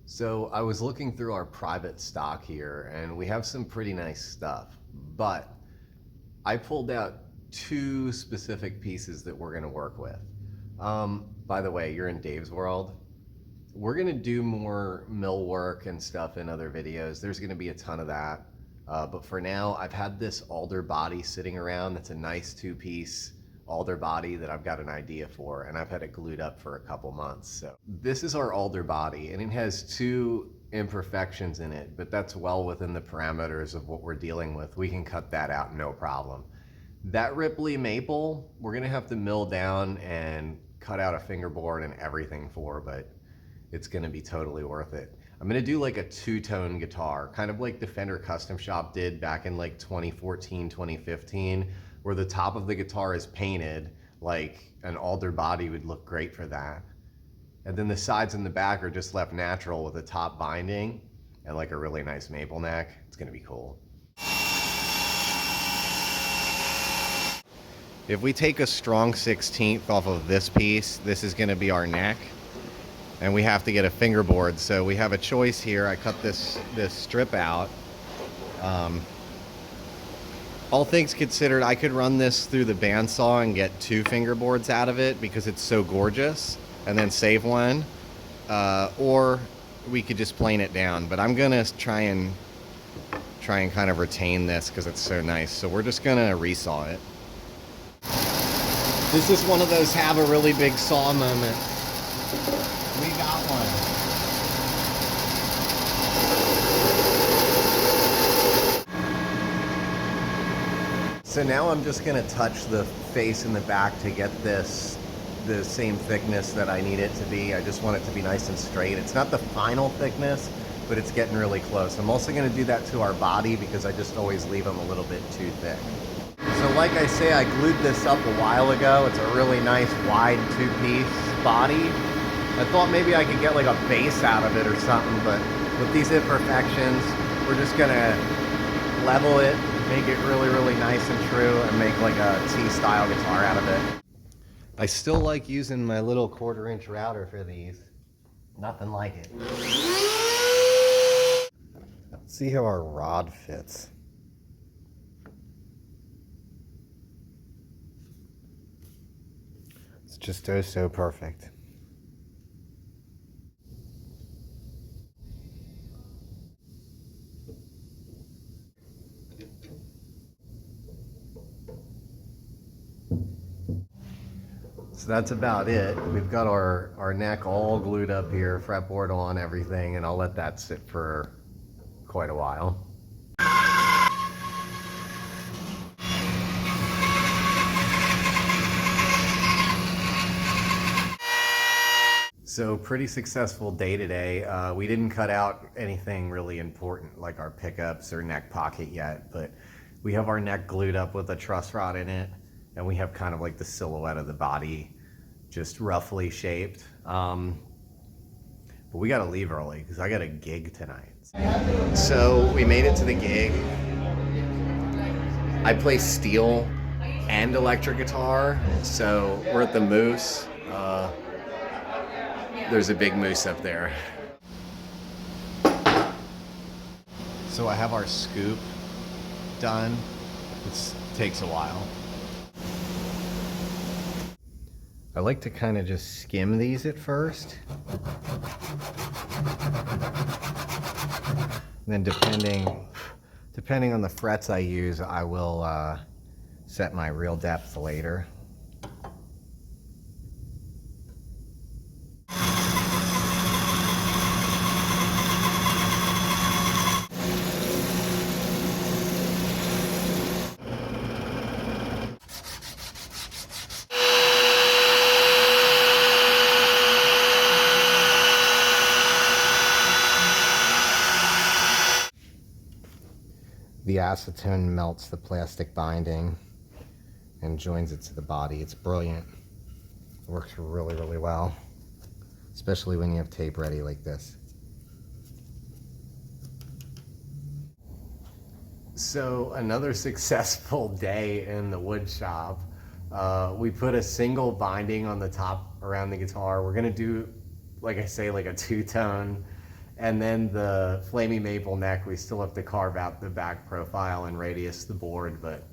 So I was looking through our private stock here and we have some pretty nice stuff, but I pulled out two specific pieces that we're gonna work with. By the way, you're in Dave's world. We're gonna do more mill work and stuff in other videos. There's gonna be a ton of that. But for now, I've had this alder body sitting around. That's a nice two-piece alder body that I've got an idea for, and I've had it glued up for a couple months. So this is our alder body, and it has two imperfections in it, but that's well within the parameters of what we're dealing with. We can cut that out, no problem. That Ripley maple, we're gonna have to mill down and cut out a fingerboard and everything for, but it's gonna be totally worth it. I'm gonna do like a two-tone guitar, kind of like the Fender Custom Shop did back in like 2014, 2015, where the top of the guitar is painted. Like an alder body would look great for that. And then the sides and the back are just left natural with a top binding and like a really nice maple neck. It's gonna be cool. If we take a strong 16th off of this piece, this is gonna be our neck. And we have to get a fingerboard, so we have a choice here. I cut this strip out. All things considered, I could run this through the bandsaw and get two fingerboards out of it because it's so gorgeous, and then save one. Or we could just plane it down. But I'm gonna try and kind of retain this because it's so nice. So we're just gonna resaw it. This is one of those have a really big saw moments. We got one. So now I'm just gonna touch the face and the back to get this the same thickness that I need it to be. I just want it to be nice and straight. It's not the final thickness, but it's getting really close. I'm also gonna do that to our body because I just always leave them a little bit too thick. So like I say, I glued this up a while ago. It's a really nice wide two-piece body. I thought maybe I could get like a bass out of it or something, but with these imperfections, we're just gonna level it, make it really, really nice and true, and make like a T-style guitar out of it. I still like using my little 1/4-inch router for these. Nothing like it. Let's see how our rod fits. It's just so perfect. So that's about it. We've got our neck all glued up here, fretboard on, everything, and I'll let that sit for quite a while. So pretty successful day today. We didn't cut out anything really important like our pickups or neck pocket yet, but we have our neck glued up with a truss rod in it, and we have kind of like the silhouette of the body just roughly shaped. But we gotta leave early because I got a gig tonight. So we made it to the gig. I play steel and electric guitar, so we're at the Moose. There's a big moose up there. So I have our scoop done. It takes a while. I like to kind of just skim these at first. And then depending on the frets I use, I will set my real depth later. The acetone melts the plastic binding and joins it to the body. It's brilliant. It works really, really well, especially when you have tape ready like this. So another successful day in the wood shop. We put a single binding on the top around the guitar. We're gonna do, like I say, like a two-tone, And then the flaming maple neck, we still have to carve out the back profile and radius the board, but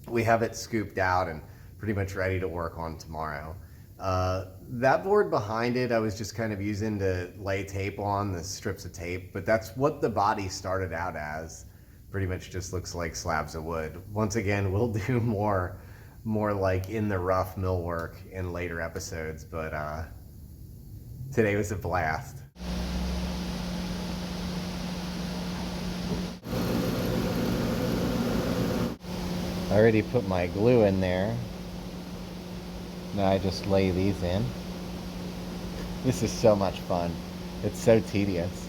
we have it scooped out and pretty much ready to work on tomorrow. That board behind it, I was just kind of using to lay tape on, the strips of tape, but that's what the body started out as. Pretty much just looks like slabs of wood. Once again, we'll do more like in the rough millwork in later episodes, but today was a blast. I already put my glue in there. Now I just lay these in. This is so much fun. It's so tedious.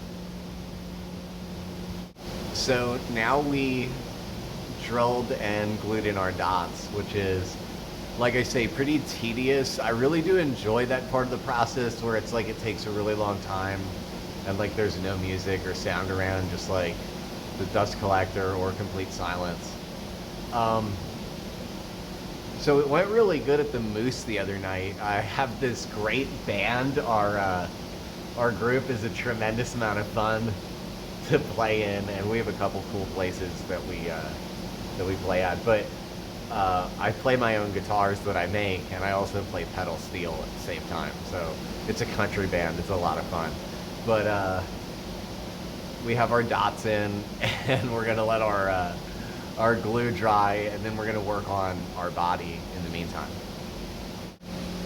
So now we drilled and glued in our dots, which is, like I say, pretty tedious. I really do enjoy that part of the process where it's like it takes a really long time and like there's no music or sound around, just like the dust collector or complete silence. So it went really good at the Moose the other night. I have this great band. Our group is a tremendous amount of fun to play in, and we have a couple cool places that we play at. But I play my own guitars that I make, and I also play pedal steel at the same time. So it's a country band. It's a lot of fun. But we have our dots in, and we're gonna let our glue dry, and then we're gonna work on our body in the meantime.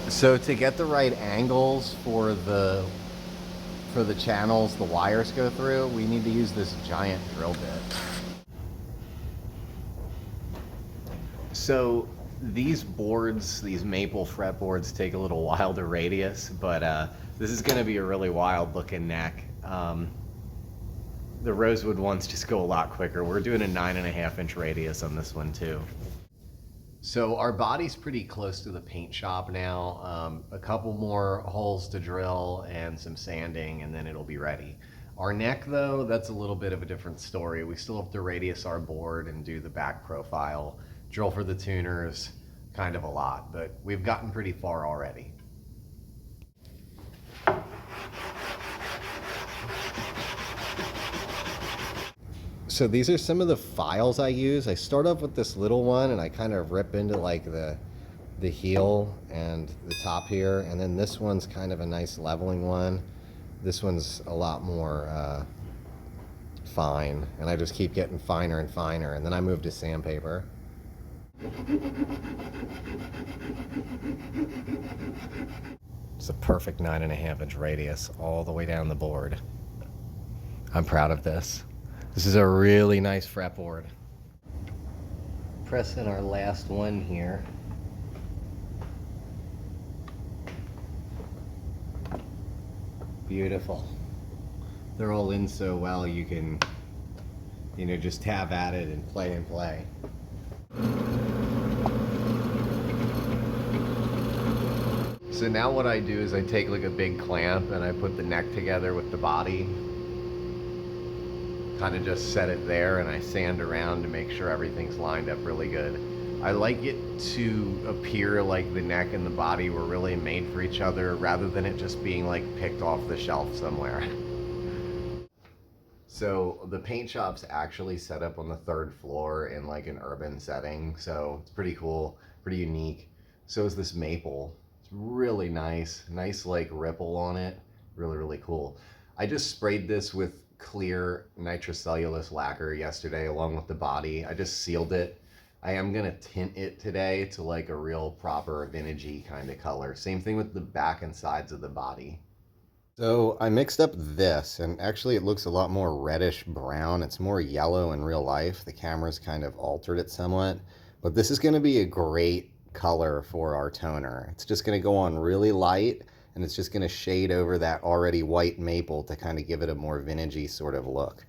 So to get the right angles for the channels the wires go through, we need to use this giant drill bit. So these boards, these maple fretboards, take a little while to radius, but this is gonna be a really wild looking neck. The rosewood ones just go a lot quicker. We're doing a 9.5-inch radius on this one too. So our body's pretty close to the paint shop now. A couple more holes to drill and some sanding, and then it'll be ready. Our neck though, that's a little bit of a different story. We still have to radius our board and do the back profile, drill for the tuners, kind of a lot, but we've gotten pretty far already. So these are some of the files I use. I start off with this little one and I kind of rip into like the heel and the top here, and then this one's kind of a nice leveling one. This one's a lot more fine, and I just keep getting finer and finer, and then I move to sandpaper. It's a perfect 9.5-inch radius all the way down the board. I'm proud of this. This is a really nice fretboard. Press in our last one here. Beautiful. They're all in so well you can, just have at it and play and play. So now what I do is I take like a big clamp and I put the neck together with the body. Kind of just set it there, and I sand around to make sure everything's lined up really good. I like it to appear like the neck and the body were really made for each other rather than it just being like picked off the shelf somewhere. So the paint shop's actually set up on the 3rd floor in like an urban setting, so it's pretty cool, pretty unique. So is this maple. It's really nice like ripple on it. Really, really cool. I just sprayed this with clear nitrocellulose lacquer yesterday along with the body. I just sealed it. I am gonna tint it today to like a real proper vintagey kind of color. Same thing with the back and sides of the body. So I mixed up this, and actually it looks a lot more reddish brown. It's more yellow in real life. The camera's kind of altered it somewhat, but this is going to be a great color for our toner. It's just going to go on really light, and it's just going to shade over that already white maple to kind of give it a more vintagey sort of look.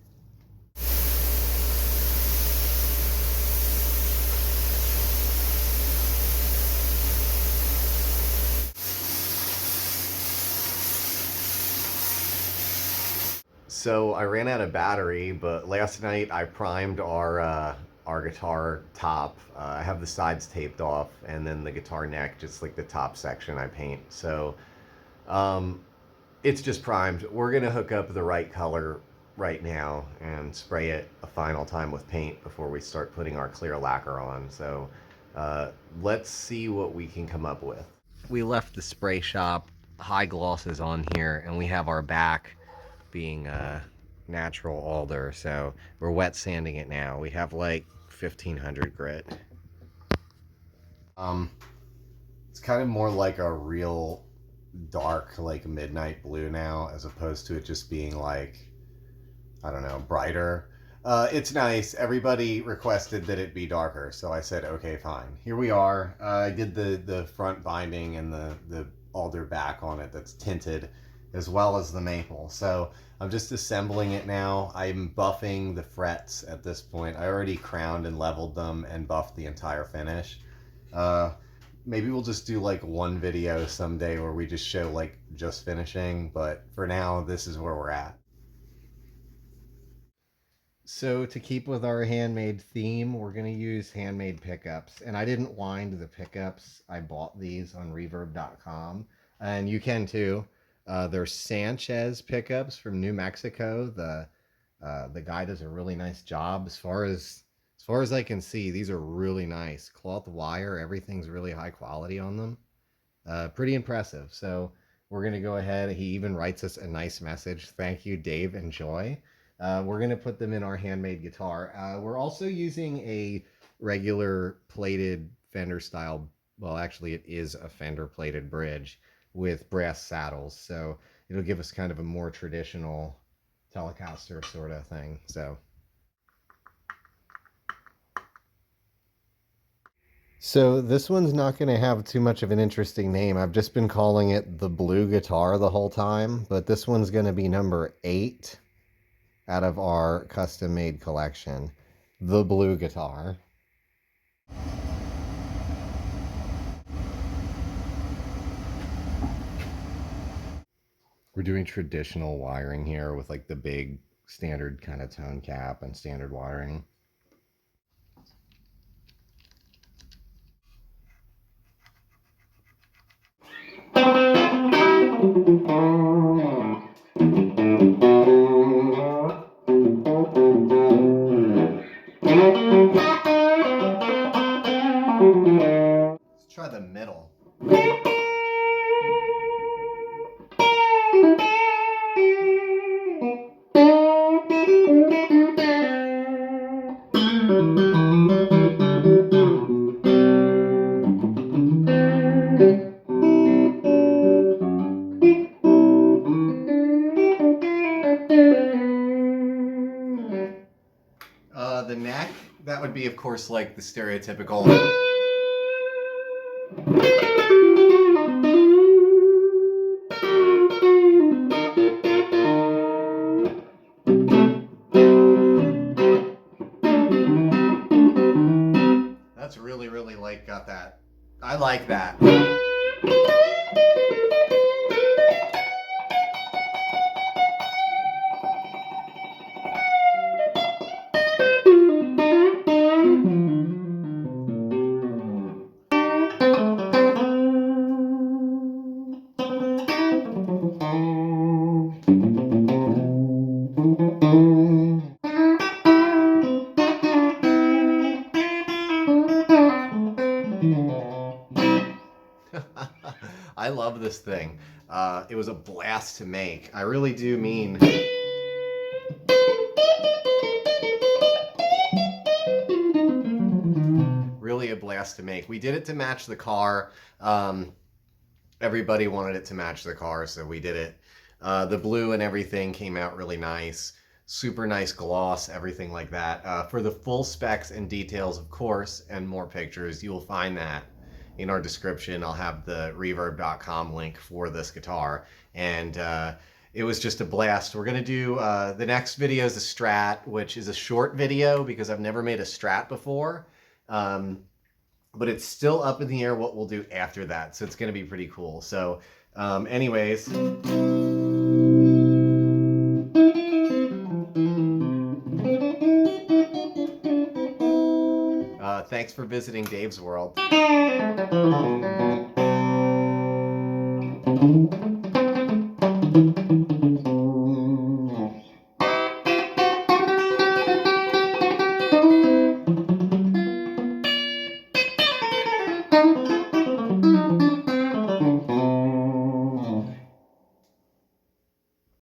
So I ran out of battery, but last night I primed our guitar top. I have the sides taped off, and then the guitar neck, just like the top section I paint. So It's just primed. We're gonna hook up the right color right now and spray it a final time with paint before we start putting our clear lacquer on. So let's see what we can come up with. We left the spray shop high glosses on here, and we have our back being natural alder. So we're wet sanding it now. We have like 1500 grit. It's kind of more like a real dark, like midnight blue now, as opposed to it just being like, I don't know, brighter. It's nice. Everybody requested that it be darker, so I said, okay, fine. Here we are. I did the front binding and the alder back on it that's tinted, as well as the maple. So I'm just assembling it now. I'm buffing the frets at this point. I already crowned and leveled them and buffed the entire finish. Maybe we'll just do like one video someday where we just show like just finishing, but for now, this is where we're at. So to keep with our handmade theme, we're going to use handmade pickups. And I didn't wind the pickups. I bought these on reverb.com, and you can too. They're Sanchez pickups from New Mexico. The guy does a really nice job. As far as I can see, these are really nice. Cloth wire, everything's really high quality on them. Pretty impressive. So we're going to go ahead. He even writes us a nice message. Thank you, Dave and Joy. We're going to put them in our handmade guitar. We're also using a regular plated Fender style, well, actually it is a Fender plated bridge with brass saddles. So it'll give us kind of a more traditional Telecaster sort of thing. So this one's not going to have too much of an interesting name. I've just been calling it the Blue Guitar the whole time, but this one's going to be number 8 out of our custom made collection, the Blue Guitar. We're doing traditional wiring here with like the big standard kind of tone cap and standard wiring. Let's try the middle. The neck, that would be, of course, like the stereotypical. That's really, really like got that. I like that. I love this thing. It was a blast to make. I really do mean. Really a blast to make. We did it to match the car. Everybody wanted it to match the car, so we did it. The blue and everything came out really nice. Super nice gloss, everything like that. For the full specs and details, of course, and more pictures, you will find that in our description. I'll have the reverb.com link for this guitar. And it was just a blast. We're going to do, the next video is a Strat, which is a short video because I've never made a Strat before. But it's still up in the air what we'll do after that. So it's going to be pretty cool. So anyways. Thanks for visiting Dave's World. Bye.